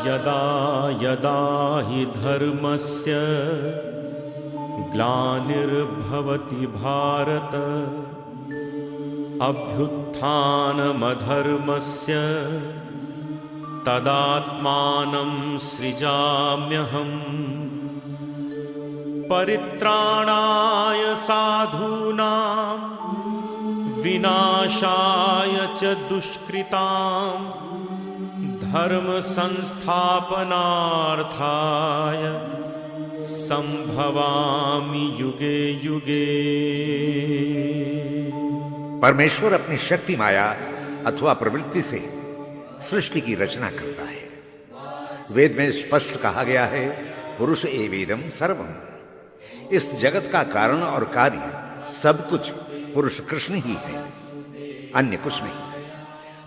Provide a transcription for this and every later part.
यदा यदा हि धर्मस्य ग्लानिर्भवति भारत अभ्युत्थानमधर्मस्य तदात्मानं सृजाम्यहम् परित्राणाय साधूनां विनाशाय च दुष्कृतां धर्म संस्थापनार्थाय संभवामि युगे युगे। परमेश्वर अपनी शक्ति माया अथवा प्रवृत्ति से सृष्टि की रचना करता है। वेद में स्पष्ट कहा गया है, पुरुष एवेदम सर्वम। इस जगत का कारण और कार्य सब कुछ पुरुष कृष्ण ही है, अन्य कुछ नहीं।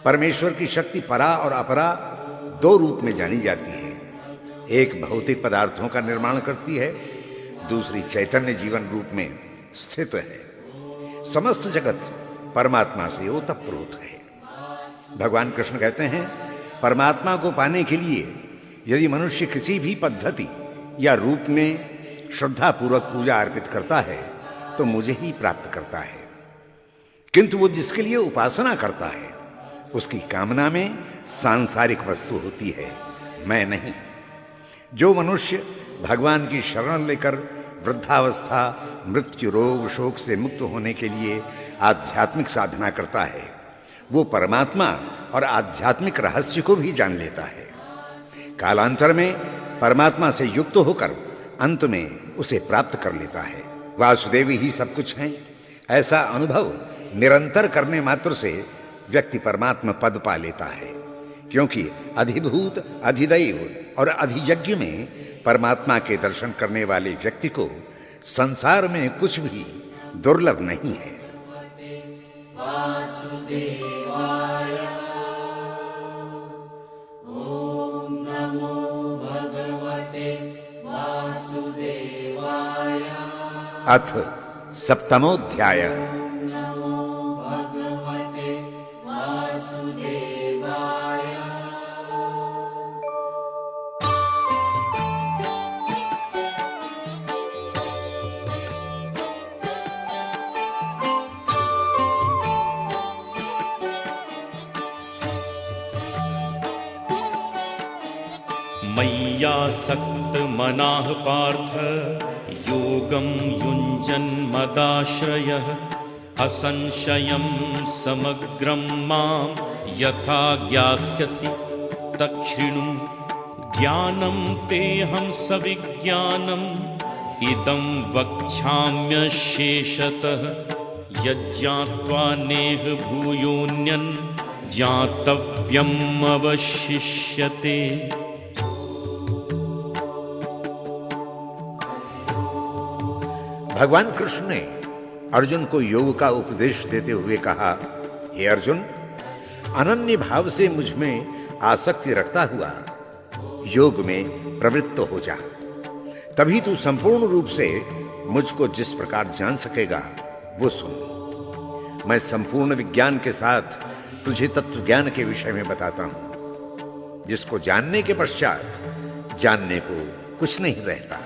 परमेश्वर की शक्ति परा और अपरा दो रूप में जानी जाती है। एक भौतिक पदार्थों का निर्माण करती है, दूसरी चैतन्य जीवन रूप में स्थित है। समस्त जगत परमात्मा से ओतप्रोत है। भगवान कृष्ण कहते हैं, परमात्मा को पाने के लिए यदि मनुष्य किसी भी पद्धति या रूप में श्रद्धापूर्वक पूजा अर्पित करता है तो मुझे ही प्राप्त करता है, किंतु वो जिसके लिए उपासना करता है उसकी कामना में सांसारिक वस्तु होती है, मैं नहीं। जो मनुष्य भगवान की शरण लेकर वृद्धावस्था, मृत्यु, रोग, शोक से मुक्त होने के लिए आध्यात्मिक साधना करता है, वो परमात्मा और आध्यात्मिक रहस्य को भी जान लेता है। कालांतर में परमात्मा से युक्त होकर अंत में उसे प्राप्त कर लेता है। वासुदेव ही सब कुछ हैं, ऐसा अनुभव निरंतर करने मात्र से व्यक्ति परमात्मा पद पा लेता है, क्योंकि अधिभूत, अधिदैव और अधियज्ञ में परमात्मा के दर्शन करने वाले व्यक्ति को संसार में कुछ भी दुर्लभ नहीं है। ओम नमो भगवते वासुदेवाय। अथ सप्तमोऽध्याय। मय्यासक्त मनाः पार्थ योगं युञ्जन्मदाश्रयः असंशयं समग्रं मां यथा ज्ञास्यसि तच्छृणु। ज्ञानं तेऽहं सविज्ञानम् इदं वक्ष्याम्यशेषतः यज्ञात्वा नेह भूयोऽन्यन् ज्ञातव्यम् अवशिष्यते। भगवान कृष्ण ने अर्जुन को योग का उपदेश देते हुए कहा, हे अर्जुन, अनन्य भाव से मुझ में आसक्ति रखता हुआ योग में प्रवृत्त हो जा, तभी तू संपूर्ण रूप से मुझको जिस प्रकार जान सकेगा वो सुन। मैं संपूर्ण विज्ञान के साथ तुझे तत्व ज्ञान के विषय में बताता हूं, जिसको जानने के पश्चात जानने को कुछ नहीं रहता।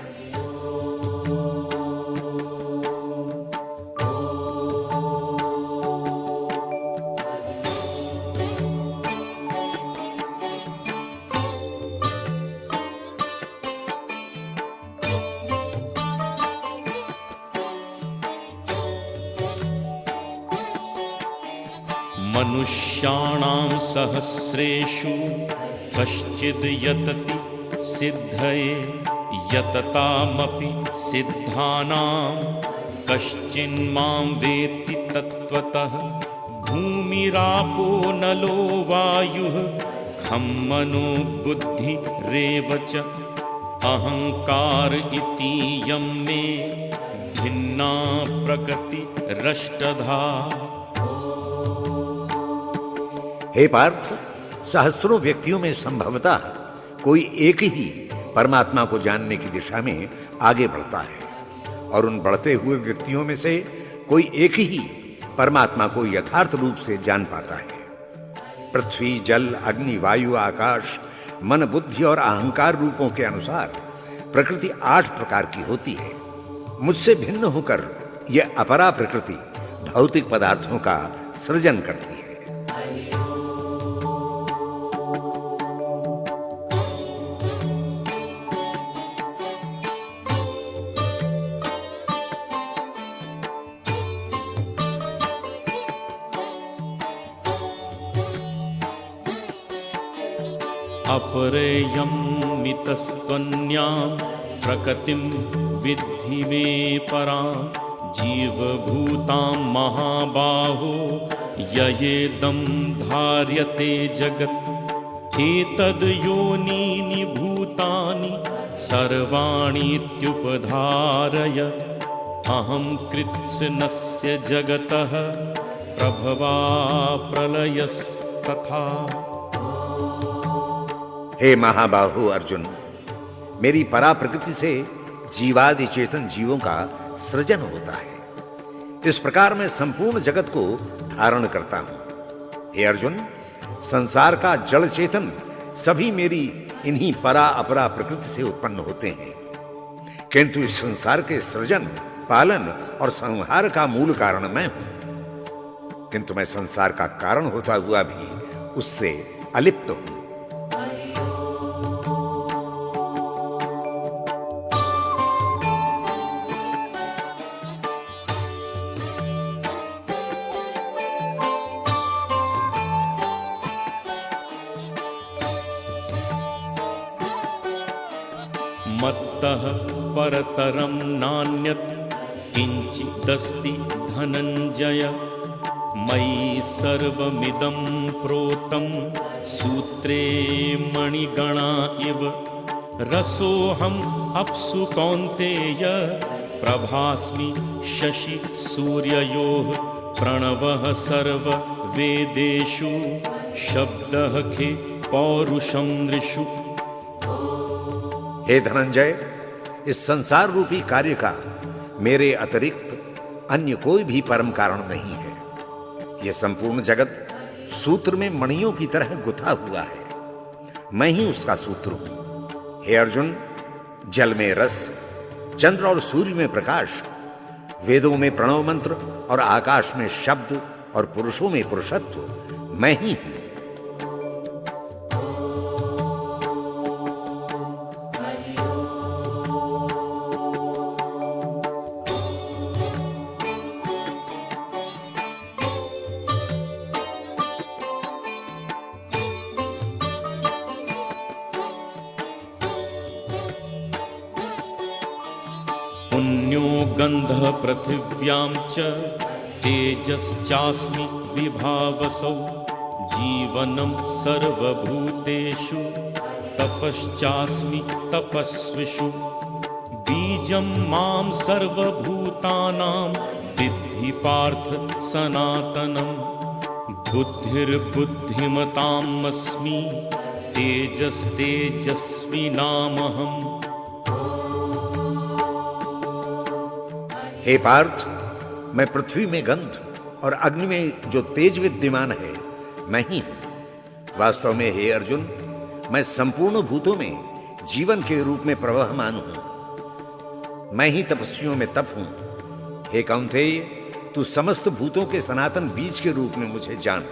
मनुष्याणां सहस्रेषु कश्चिद् यतति सिद्धये यततामपि सिद्धानां कश्चिन्मां वेत्ति तत्त्वतः भूमिरापो नलो वायुः खं मनो बुद्धिरेव च अहंकार इतीयं मे भिन्ना प्रकृतिरष्टधा। हे पार्थ, सहस्रों व्यक्तियों में संभवतः कोई एक ही परमात्मा को जानने की दिशा में आगे बढ़ता है और उन बढ़ते हुए व्यक्तियों में से कोई एक ही परमात्मा को यथार्थ रूप से जान पाता है। पृथ्वी, जल, अग्नि, वायु, आकाश, मन, बुद्धि और अहंकार रूपों के अनुसार प्रकृति 8 प्रकार की होती है। मुझसे भिन्न होकर यह अपरा प्रकृति भौतिक पदार्थों का सृजन करती है। अपरेयं मितस्त्वन्यां प्रकृतिं विद्धि मे परां जीवभूतां महाबाहो ययेदं धार्यते जगत् एतद् योनीनि भूतानि सर्वाणीत्युपधारय अहं कृत्स्नस्य जगतः प्रभवा प्रलयस्तथा। हे महाबाहु अर्जुन, मेरी परा प्रकृति से जीवादि चेतन जीवों का सृजन होता है। इस प्रकार मैं संपूर्ण जगत को धारण करता हूं। हे अर्जुन, संसार का जड़ चेतन सभी मेरी इन्हीं परा अपरा प्रकृति से उत्पन्न होते हैं, किंतु इस संसार के सृजन, पालन और संहार का मूल कारण मैं हूं। किंतु मैं संसार का कारण होता हुआ भी उससे अलिप्त हूं। मत्तः परतरं नान्यत् किंचिदस्ति धनंजय मयि सर्वमिदं प्रोतं सूत्रे मणिगणा इव रसोऽहम् अप्सु कौन्तेय प्रभास्मि शशि सूर्ययोः प्रणवः सर्ववेदेषु शब्दः खे पौरुषं नृषु। हे धनंजय, इस संसार रूपी कार्य का मेरे अतिरिक्त अन्य कोई भी परम कारण नहीं है। यह संपूर्ण जगत सूत्र में मणियों की तरह गुथा हुआ है, मैं ही उसका सूत्र हूं। हे अर्जुन, जल में रस, चंद्र और सूर्य में प्रकाश, वेदों में प्रणव मंत्र और आकाश में शब्द और पुरुषों में पुरुषत्व मैं ही हूं। पुण्यो गन्धः पृथिव्यां च तेजश्चास्मि विभावसौ जीवनं सर्वभूतेषु तपश्चास्मि तपस्विषु बीजं मां सर्वभूतानां विद्धि पार्थ सनातनं बुद्धिर्बुद्धिमतामस्मि तेजस्तेजस्विनामहम्। हे पार्थ, मैं पृथ्वी में गंध और अग्नि में जो तेज विद्यमान है मैं ही हूं। वास्तव में हे अर्जुन, मैं संपूर्ण भूतों में जीवन के रूप में प्रवहमान हूं। मैं ही तपस्वियों में तप हूं। हे कौन्तेय, तू समस्त भूतों के सनातन बीज के रूप में मुझे जान।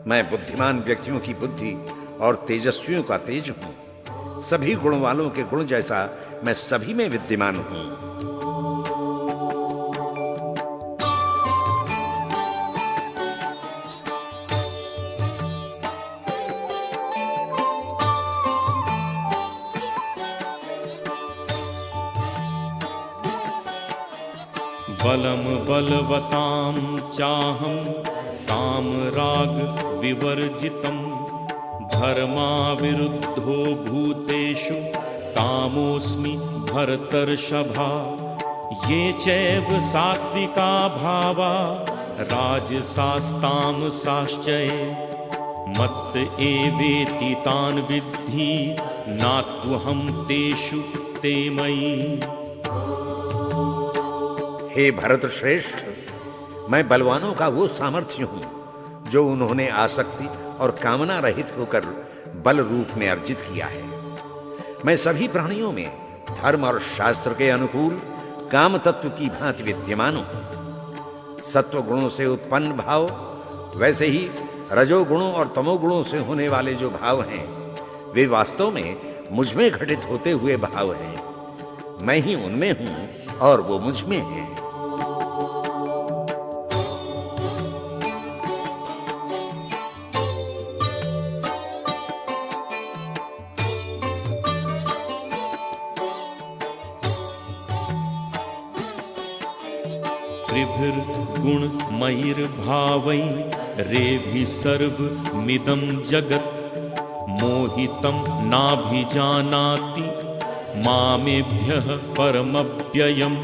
मैं बुद्धिमान व्यक्तियों की बुद्धि और तेजस्वियों का तेज हूं। सभी गुण वालों के गुण जैसा मैं सभी में विद्यमान हूं। बलम बलवतां चाहं कामराग विवर्जितं धर्माविरुद्धो भूतेषु कामोऽस्मि भरतर्षभा ये चैव सात्विका भावा राजसास्तामसाश्चये मत्त एवेति तान् विद्धि नात्वहं तेषु ते मयि। हे भरत श्रेष्ठ, मैं बलवानों का वो सामर्थ्य हूं जो उन्होंने आसक्ति और कामना रहित होकर बल रूप में अर्जित किया है। मैं सभी प्राणियों में धर्म और शास्त्र के अनुकूल काम तत्व की भांति विद्यमान हूं। सत्व गुणों से उत्पन्न भाव, वैसे ही रजोगुणों और तमोगुणों से होने वाले जो भाव हैं, वे वास्तव में मुझ में घटित होते हुए भाव हैं। मैं ही उनमें हूं और वो मुझ में है। त्रिभिर्गुणमयिर्भावै रेभिः सर्वमिदं जगत् मोहितं नाभिजानाति मामेभ्यः परमव्ययम्।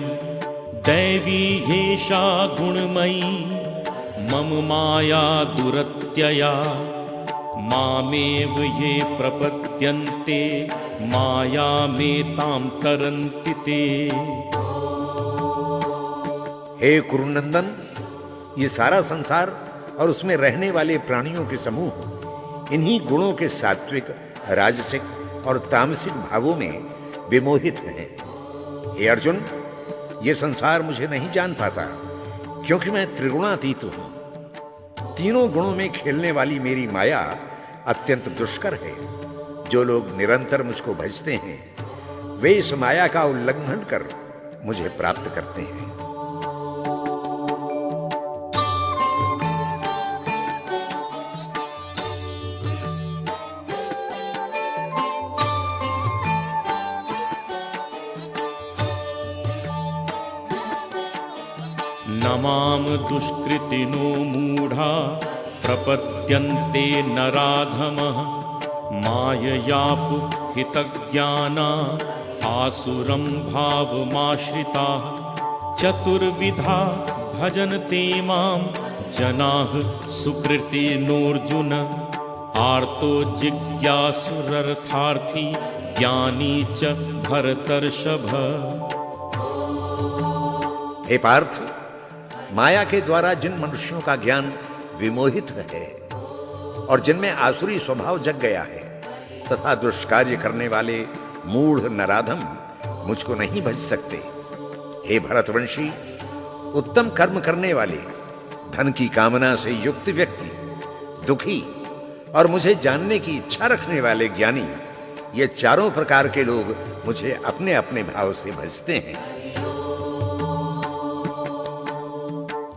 दैवी हेषा गुणमयी मम माया दुरत्यया मामेव ये प्रपद्यन्ते मायामेतां तरन्ति ते। हे कुरुनंदन, ये सारा संसार और उसमें रहने वाले प्राणियों के समूह इन्हीं गुणों के सात्विक, राजसिक और तामसिक भावों में विमोहित हैं। हे अर्जुन, ये संसार मुझे नहीं जान पाता क्योंकि मैं त्रिगुणातीत हूं। तीनों गुणों में खेलने वाली मेरी माया अत्यंत दुष्कर है। जो लोग निरंतर मुझको भजते हैं वे इस माया का उल्लंघन कर मुझे प्राप्त करते हैं। नमाम दुष्कृतिनो मूढ़ा प्रपद्यन्ते नराधमः माययापहृतज्ञाना आसुरं भावमाश्रिताः चतुर्विधा भजन्ते मां जनाः सुकृतिनोऽर्जुन आर्तो जिज्ञासुरर्थार्थी ज्ञानी च भरतर्षभ। हे पार्थ, माया के द्वारा जिन मनुष्यों का ज्ञान विमोहित है और जिनमें आसुरी स्वभाव जग गया है तथा दुष्कार्य करने वाले मूढ़ नराधम मुझको नहीं भज सकते। हे भरतवंशी, उत्तम कर्म करने वाले, धन की कामना से युक्त व्यक्ति, दुखी और मुझे जानने की इच्छा रखने वाले ज्ञानी, ये चारों प्रकार के लोग मुझे अपने अपने भाव से भजते हैं।